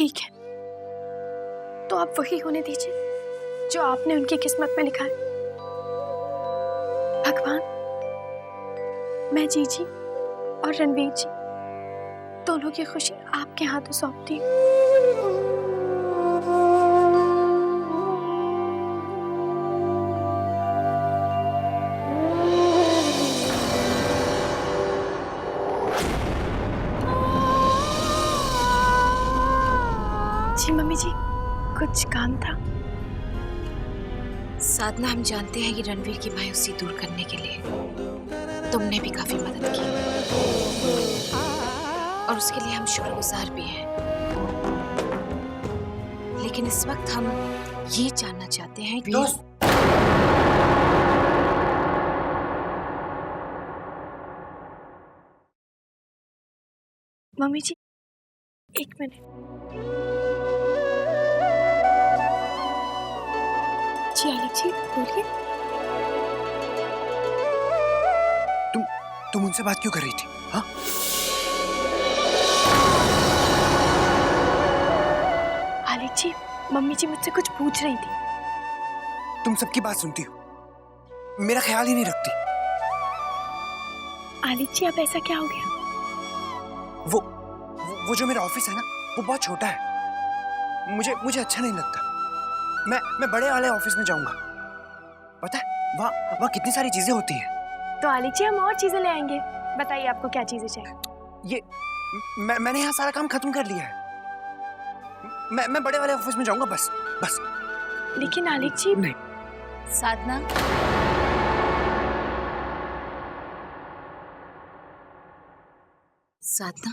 ठीक है, तो आप वही होने दीजिए जो आपने उनकी किस्मत में लिखा है। भगवान, मैं जीजी और रणवीर जी दोनों की खुशी आपके हाथों सौंपती हूँ। जी मम्मी जी, कुछ काम था? साधना, हम जानते हैं कि रणवीर की मायूसी दूर करने के लिए तुमने भी काफी मदद की और उसके लिए हम शुक्रगुजार भी हैं। लेकिन इस वक्त हम ये जानना चाहते हैं कि मम्मी जी, एक मिनट। जी आलिक जी, बोलिए। तुम उनसे बात क्यों कर रही थी? हाँ? आलिक जी, मम्मी जी मुझसे कुछ पूछ रही थी। तुम सबकी बात सुनती हो, मेरा ख्याल ही नहीं रखती। आलिक जी, अब ऐसा क्या हो गया? वो जो मेरा ऑफिस है ना, वो बहुत छोटा है। मुझे अच्छा नहीं लगता। मैं बड़े वाले ऑफिस में जाऊंगा। पता है वहाँ कितनी सारी चीजें होती हैं। तो आलिक जी, हम और चीजें ले आएंगे। बताइए आपको क्या चीजें चाहिए? मैंने यहाँ सारा काम खत्म कर लिया है। मैं बड़े वाले ऑफिस में जाऊंगा, बस। लेकिन आलिक जी, नहीं। साधना, साधना,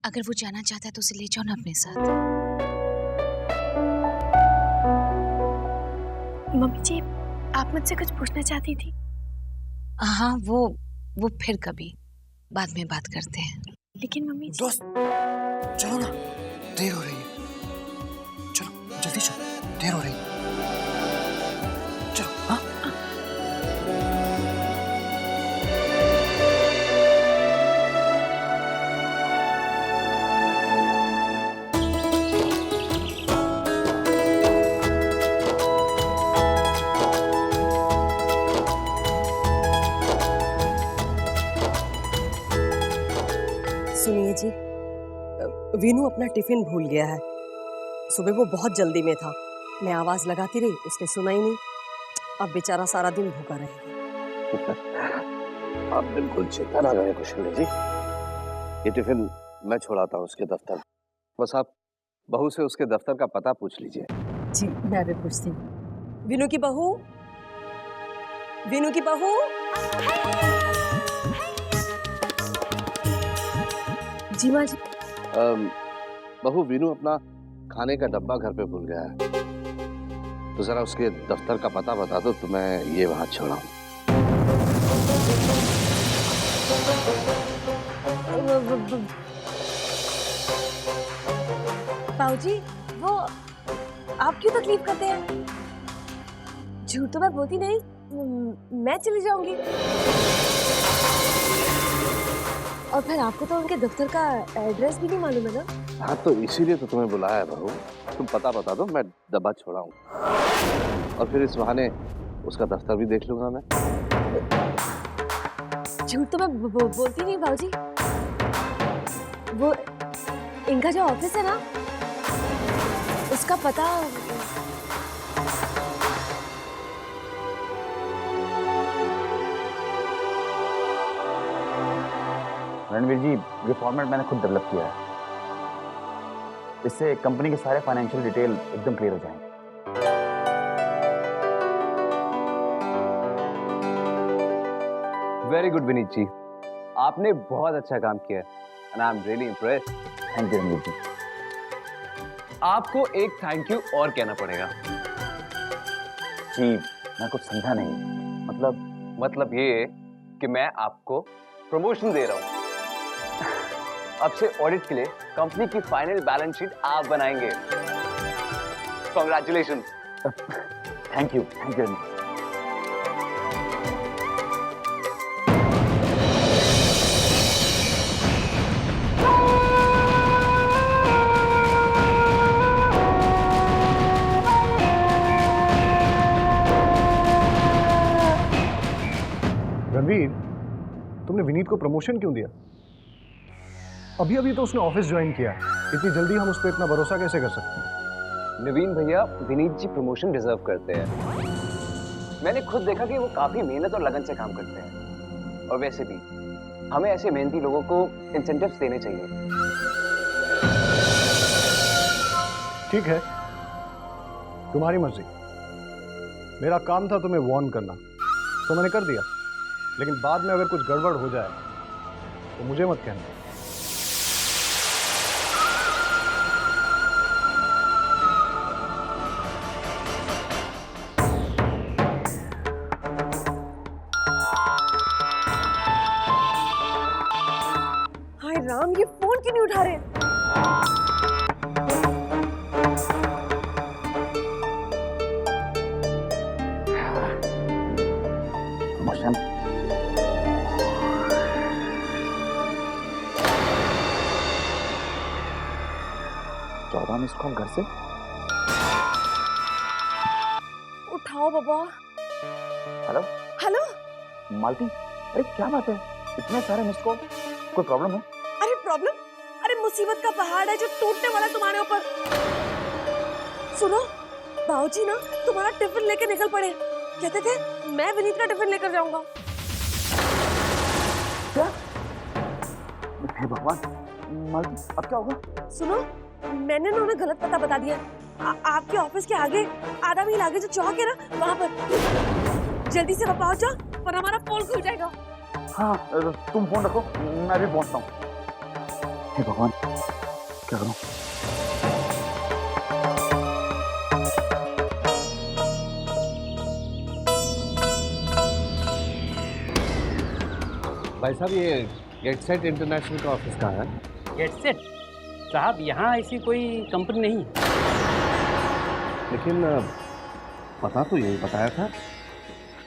अगर वो जाना चाहता है तो उसे ले जाओ ना अपने साथ। मम्मी जी, आप मुझसे कुछ पूछना चाहती थी? हाँ, वो फिर कभी बाद में बात करते हैं। लेकिन मम्मी जी। दोस्त, चलो ना, देर हो रही है। चलो जल्दी चलो, देर हो रही है। चलो। हाँ? सुनिए जी, वीनू अपना टिफिन भूल गया है। सुबह वो बहुत जल्दी में था, मैं आवाज लगाती रही, उसने सुना ही नहीं। अब बेचारा सारा दिन भूखा रहेगा। आप बिल्कुल चिंता ना करें कुशल जी, ये टिफिन मैं छोड़ाता हूँ उसके दफ्तर। बस आप बहू से उसके दफ्तर का पता पूछ लीजिए। जी मैं भी पूछती हूँ। वीनू की बहू, वीनू की बहू। जी माँ जी। बहू, वीनू अपना खाने का डब्बा घर पे भूल गया है, तो जरा उसके दफ्तर का पता बता दो तो मैं ये वहां छोड़ाऊं। बाबूजी, वो आप क्यों तकलीफ करते हैं? झूठ तो मैं बोलती नहीं, मैं चली जाऊंगी। और फिर आपको तो उनके दफ्तर का एड्रेस भी नहीं मालूम है ना? हाँ, तो इसीलिए तो तुम्हें बुलाया है बहू। तुम पता बता दो, मैं डब्बा छोड़ाऊं और फिर इस बहाने उसका दफ्तर भी देख लूंगा मैं। झूठ तो मैं बोलती नहीं बाबूजी। वो इनका जो ऑफिस है ना, उसका पता। रणवीर जी, ये फॉर्मेट मैंने खुद डेवलप किया है। इससे कंपनी के सारे फाइनेंशियल डिटेल एकदम क्लियर हो जाएंगे। वेरी गुड विनीत जी, आपने बहुत अच्छा काम किया है and I am really impressed. Thank you Ranveer ji. आपको एक थैंक यू और कहना पड़ेगा। जी मैं कुछ समझा नहीं। मतलब ये कि मैं आपको प्रमोशन दे रहा हूँ। अब से ऑडिट के लिए कंपनी की फाइनल बैलेंस शीट आप बनाएंगे। कांग्रेचुलेशन। Thank you Ranveer. आपने विनीत को प्रमोशन क्यों दिया? अभी अभी तो उसने ऑफिस ज्वाइन किया है, इतनी जल्दी हम उस पर इतना भरोसा कैसे कर सकते हैं? नवीन भैया, विनीत जी प्रमोशन डिजर्व करते हैं। मैंने खुद देखा कि वो काफी मेहनत और लगन से काम करते हैं, और वैसे भी हमें ऐसे मेहनती लोगों को इंसेंटिव्स देने चाहिए। ठीक है, तुम्हारी मर्जी। मेरा काम था तुम्हें वार्न करना, तो मैंने कर दिया। लेकिन बाद में अगर कुछ गड़बड़ हो जाए तो मुझे मत कहना। हाय राम, ये फोन क्यों नहीं उठा रहे? प्रमोशन 14 मिस कॉल घर से। उठाओ बाबा। Hello hello. मालती, अरे क्या बात है, इतने सारे मिस कॉल, कोई प्रॉब्लम है? अरे प्रॉब्लम? अरे मुसीबत का पहाड़ है जो टूटने वाला है तुम्हारे ऊपर। सुनो, बाबूजी ना तुम्हारा टिफिन लेके निकल पड़े। कहते थे मैं विनीत का टिफिन लेकर जाऊंगा। क्या? हे भगवान, मालती अब क्या होगा? सुनो, मैंने ना उन्हें गलत पता बता दिया। आपके ऑफिस के आगे, आधा मील आगे जो चौक है ना, वहाँ पर। जल्दी से पहुंच जाओ वरना हमारा पोल खुल जाएगा। हाँ, तुम फोन रखो, मैं भी पहुंचता हूँ। हे भगवान, क्या करूं? भाई साहब, ये गेटसेट इंटरनेशनल का ऑफिस कहाँ है? गेटसेट साहब, यहाँ ऐसी कोई कंपनी नहीं है। लेकिन पता तो यही बताया था,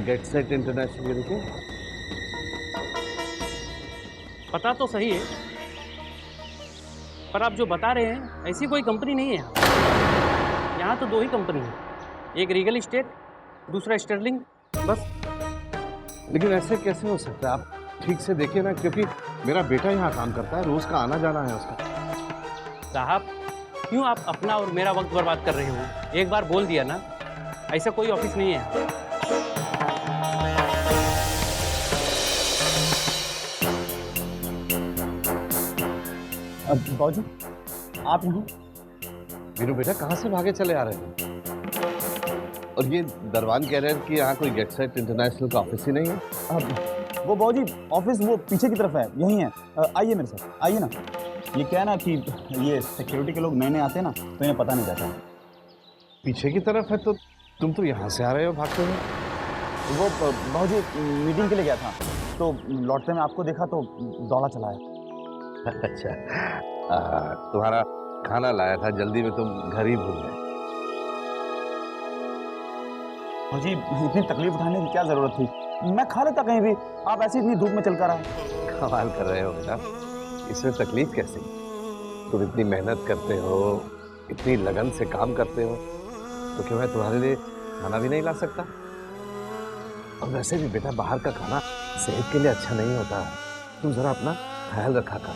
गेटसेट इंटरनेशनल। देखिए, पता तो सही है, पर आप जो बता रहे हैं ऐसी कोई कंपनी नहीं है यहाँ। यहाँ तो 2 ही कंपनी है, एक रीगल इस्टेट, दूसरा स्टर्लिंग, बस। लेकिन ऐसे कैसे हो सकता है? आप ठीक से देखिए ना, क्योंकि मेरा बेटा यहाँ काम करता है, रोज का आना जाना है उसका। साहब, क्यों आप अपना और मेरा वक्त बर्बाद कर रहे हो? एक बार बोल दिया ना, ऐसा कोई ऑफिस नहीं है। अब बाबूजी, आप यहाँ? वीरू बेटा, कहाँ से भागे चले आ रहे हैं? और ये दरवान कह रहे हैं कि यहाँ कोई गेटसेट इंटरनेशनल का ऑफिस ही नहीं है। अब वो बाबूजी, ऑफिस वो पीछे की तरफ है, यही है। आइए मेरे साथ, आइए ना। ये क्या है ना कि ये सिक्योरिटी के लोग नए नए आते हैं ना, तो इन्हें पता नहीं रहता। पीछे की तरफ है तो तुम तो यहाँ से आ रहे हो भागते हुए। वो बाबूजी मीटिंग के लिए गया था, तो लौटते में आपको देखा तो दौड़ा चला है। अच्छा, तुम्हारा खाना लाया था, जल्दी में तुम घर ही भूल गए। बाबूजी, इतनी तकलीफ उठाने की क्या जरूरत थी? मैं खा लेता कहीं भी, आप ऐसे इतनी धूप में चल कर आए। कमाल कर रहे हो बेटा, इसमें तकलीफ कैसी? तुम इतनी मेहनत करते हो, इतनी लगन से काम करते हो, तो क्यों मैं तुम्हारे लिए खाना भी नहीं ला सकता? और वैसे भी बेटा, बाहर का खाना सेहत के लिए अच्छा नहीं होता। तुम जरा अपना ख्याल रखा कर।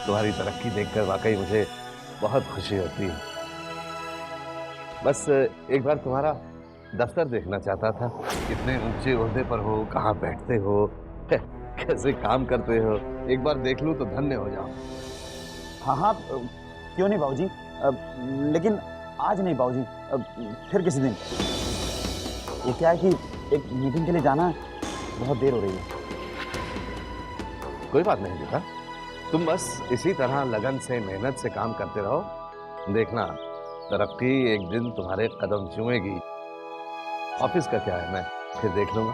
तुम्हारी तरक्की देखकर वाकई मुझे बहुत खुशी होती है। बस एक बार तुम्हारा दफ्तर देखना चाहता था। कितने ऊंचे ओहदे पर हो, कहाँ बैठते हो, कैसे काम करते हो, एक बार देख लूं तो धन्य हो जाओ। हाँ हाँ, क्यों नहीं बाबूजी, लेकिन आज नहीं बाबूजी, फिर किसी दिन। वो क्या है कि एक मीटिंग के लिए जाना है, बहुत देर हो रही है। कोई बात नहीं बेटा, तुम बस इसी तरह लगन से, मेहनत से काम करते रहो। देखना, तरक्की एक दिन तुम्हारे कदम चूमेगी। ऑफिस का क्या है, मैं फिर देख लूंगा।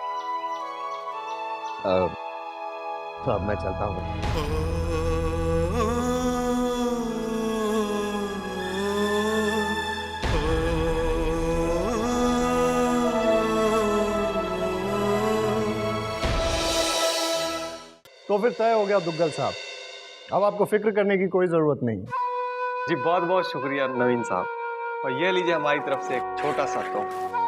तो अब मैं चलता हूँ। तो फिर तय हो गया दुग्गल साहब, अब आपको फिक्र करने की कोई जरूरत नहीं। जी बहुत बहुत शुक्रिया नवीन साहब, और ये लीजिए हमारी तरफ से एक छोटा सा तोहफा।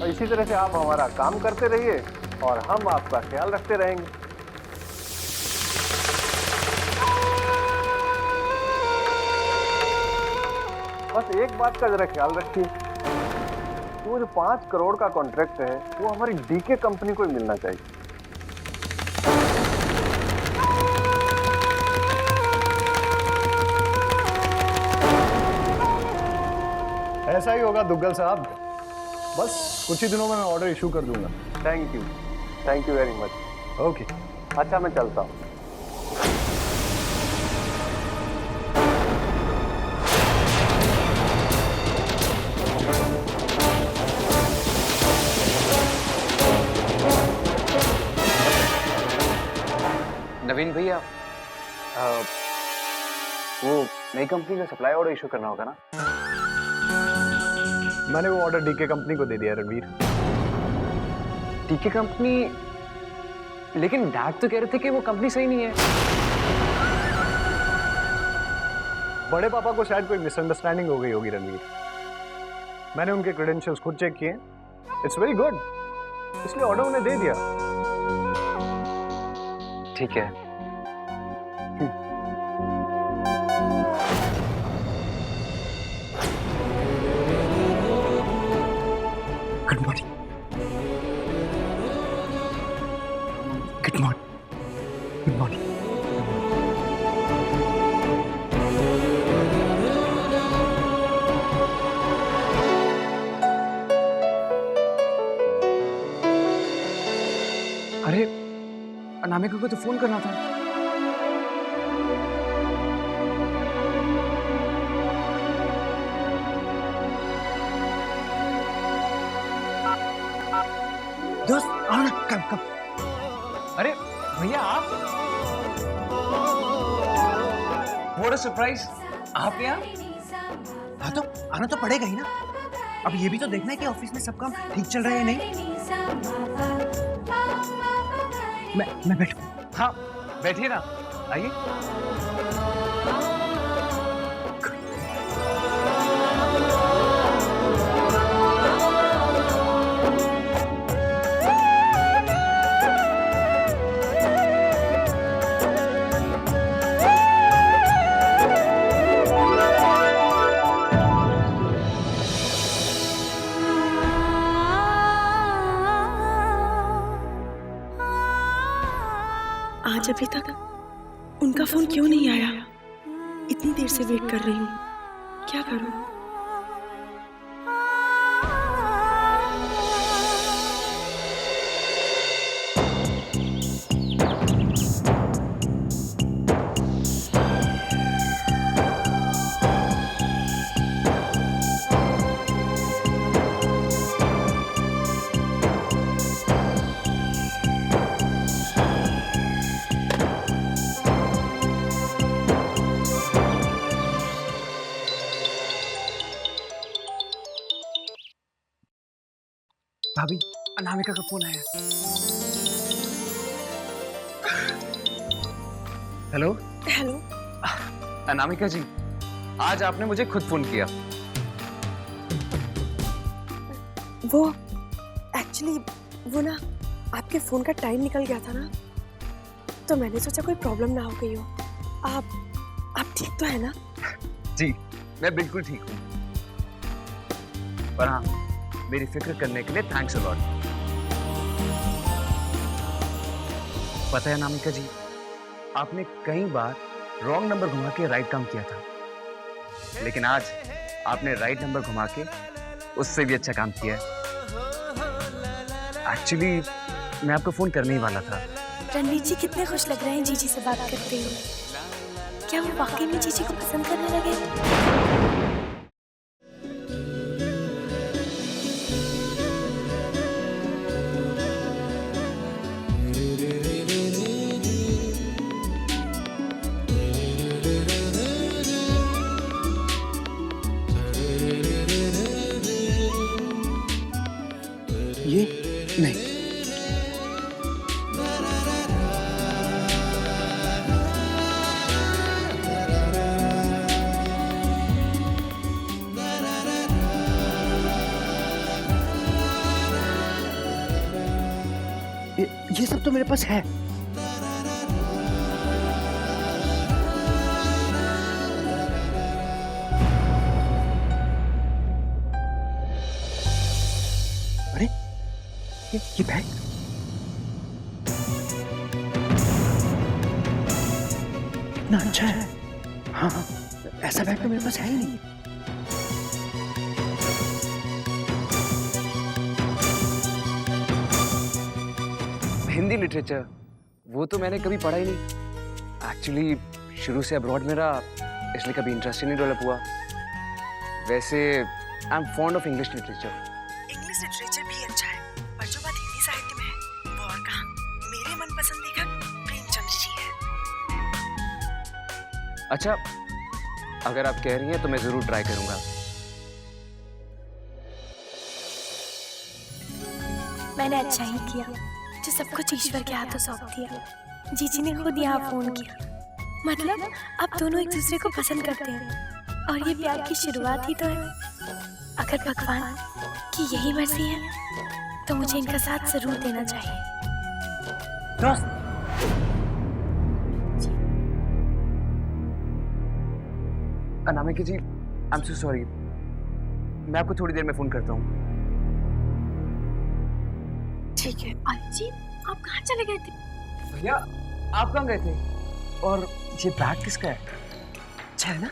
और इसी तरह से आप हमारा काम करते रहिए और हम आपका ख्याल रखते रहेंगे। बस एक बात का जरा ख्याल रखिए, वो जो 5 करोड़ का कॉन्ट्रैक्ट है वो हमारी डीके कंपनी को ही मिलना चाहिए। ऐसा ही होगा दुग्गल साहब, बस कुछ ही दिनों में मैं ऑर्डर इशू कर दूंगा। Thank you very much. Okay, अच्छा मैं चलता हूँ। नवीन भैया, वो नई कंपनी का सप्लाई ऑर्डर इशू करना होगा ना? मैंने वो ऑर्डर डीके कंपनी को दे दिया रणवीर। DK company? लेकिन डैड तो कह रहे थे कि वो कंपनी सही नहीं है। बड़े पापा को शायद कोई मिसअंडरस्टैंडिंग हो गई होगी रणवीर। मैंने उनके क्रेडेंशियल्स खुद चेक किए, इट्स वेरी गुड, इसलिए ऑर्डर उन्हें दे दिया। ठीक है। Good morning. Good morning. Good morning. अरे अनामिका को तो फोन करना था। दोस्त आओ ना, कम। अरे भैया आप? व्हाट अ सरप्राइज, आप यहाँ? हाँ तो आना तो पड़ेगा ही ना। अब ये भी तो देखना है कि ऑफिस में सब काम ठीक चल रहा है या नहीं। मैं बैठूं? हाँ बैठिए ना, आइए। आज अभी तक उनका फोन क्यों नहीं आया? इतनी देर से वेट कर रही हूँ, क्या करूँ? भाभी, अनामिका का फोन आया। Hello hello. अनामिका जी, आज आपने मुझे खुद फोन किया। वो एक्चुअली वो ना आपके फोन का टाइम निकल गया था ना, तो मैंने सोचा कोई प्रॉब्लम ना हो गई हो। आप ठीक तो है ना? जी मैं बिल्कुल ठीक हूँ, पर हाँ मेरी फिक्र करने के लिए थैंक्स अ लॉट। पता है अनामिका जी, आपने कई बार रॉन्ग नंबर घुमा के राइट काम किया था, लेकिन आज आपने राइट नंबर घुमा के उससे भी अच्छा काम किया है। एक्चुअली मैं आपको फोन करने ही वाला था। रणवीर जी कितने खुश लग रहे हैं जीजी से बात करते हुए। क्या वो वाकई में जीजी को पसंद करने लगे? ये नहीं, ये सब तो मेरे पास है। अरे ये बैग इतना अच्छा है। हाँ हाँ, ऐसा बैग तो मेरे पास है ही नहीं। हिंदी लिटरेचर, वो तो मैंने कभी पढ़ा ही नहीं। एक्चुअली शुरू से अब्रॉड मेरा, इसलिए कभी इंटरेस्ट ही नहीं डेवलप हुआ। वैसे I am fond of English literature. English literature भी अच्छा है, पर जो बात हिंदी साहित्य में है वो और कहाँ। मेरे मनपसंद लेखक प्रेमचंद्र जी हैं। अच्छा, अगर आप कह रही हैं तो मैं जरूर ट्राई करूंगा। मैंने अच्छा ही किया जो सब कुछ ईश्वर के हाथों सौंप दिया। जीजी ने खुद यहाँ फोन किया। मतलब अब दोनों एक दूसरे को पसंद करते हैं और ये प्यार की शुरुआत ही तो है। अगर भगवान की यही मर्जी है तो मुझे इनका साथ जरूर देना चाहिए। दोस्त, अनामिका जी, आई एम सो सॉरी। मैं आपको थोड़ी देर में फोन करता हूँ। ठीक है। जी, आप कहाँ चले गए थे? भैया, आप कहाँ गए थे? और ये बैग किसका है? अच्छा है ना?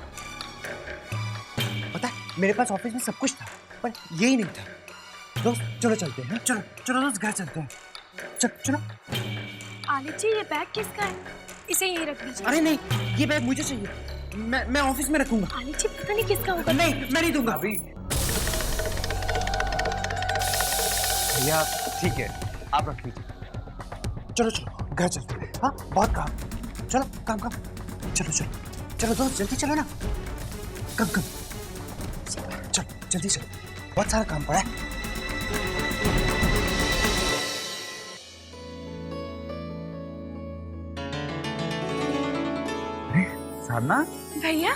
पता है, मेरे पास ऑफिस में सब कुछ था, पर यही नहीं था। दोस्त, चलो चलते हैं। चलो चलो दोस्त, घर चलते हैं। चलो। आलिद जी, ये बैग किसका है? इसे यहीं रख दीजिए। अरे नहीं, ये बैग मुझे चाहिए। मैं ऑफिस में रखूंगा। आलिद जी, पता नहीं किसका होगा। नहीं, मैं नहीं दूंगा। अभी भैया ठीक है, आप रख लीजिए। चलो घर चलते हैं। हाँ, बहुत काम। चलो काम। चलो दोस्त, जल्दी चलो ना। कम चलो, जल्दी चलो, बहुत सारा काम पड़ा है। साधना, भैया,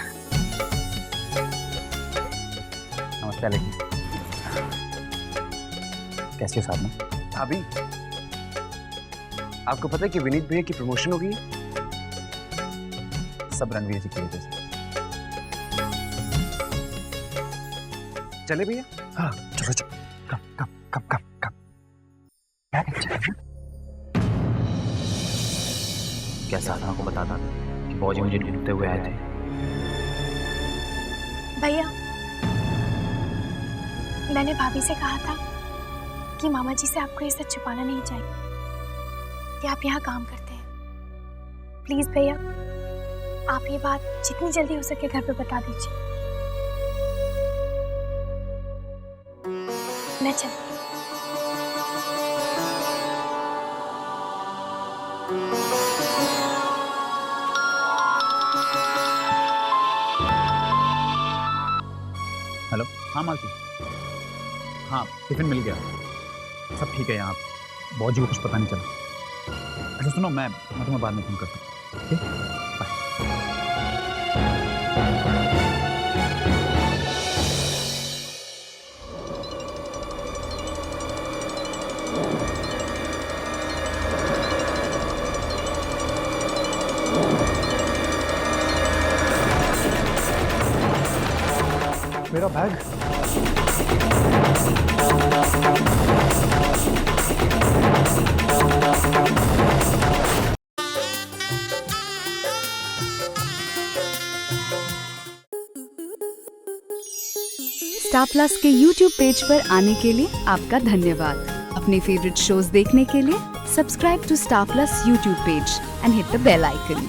नमस्ते अलेकी। कैसी हो साधना? भाभी, आपको पता है कि विनीत भैया की प्रमोशन हो गई है? सब रणवीर जी की वजह से। चले भैया? हाँ चलो। कम। क्या साधना को बताता कि बॉजी मुझे ढूंढते हुए आए थे? भैया, मैंने भाभी से कहा था कि मामा जी से आपको ये सच छुपाना नहीं चाहिए कि आप यहाँ काम करते हैं। प्लीज भैया, आप ये बात जितनी जल्दी हो सके घर पे बता दीजिए। मैं चलती हूँ। हेलो, हाँ मालती। हाँ, टिफिन मिल गया, सब ठीक है यहाँ। बॉजी को कुछ पता नहीं चला। अच्छा सुनो, मैं तुम्हें बाद में फोन करता हूँ। ठीक, बाय। मेरा बैग। स्टार प्लस के YouTube पेज पर आने के लिए आपका धन्यवाद। अपने फेवरेट शोज देखने के लिए subscribe to Star Plus YouTube page and hit the bell icon.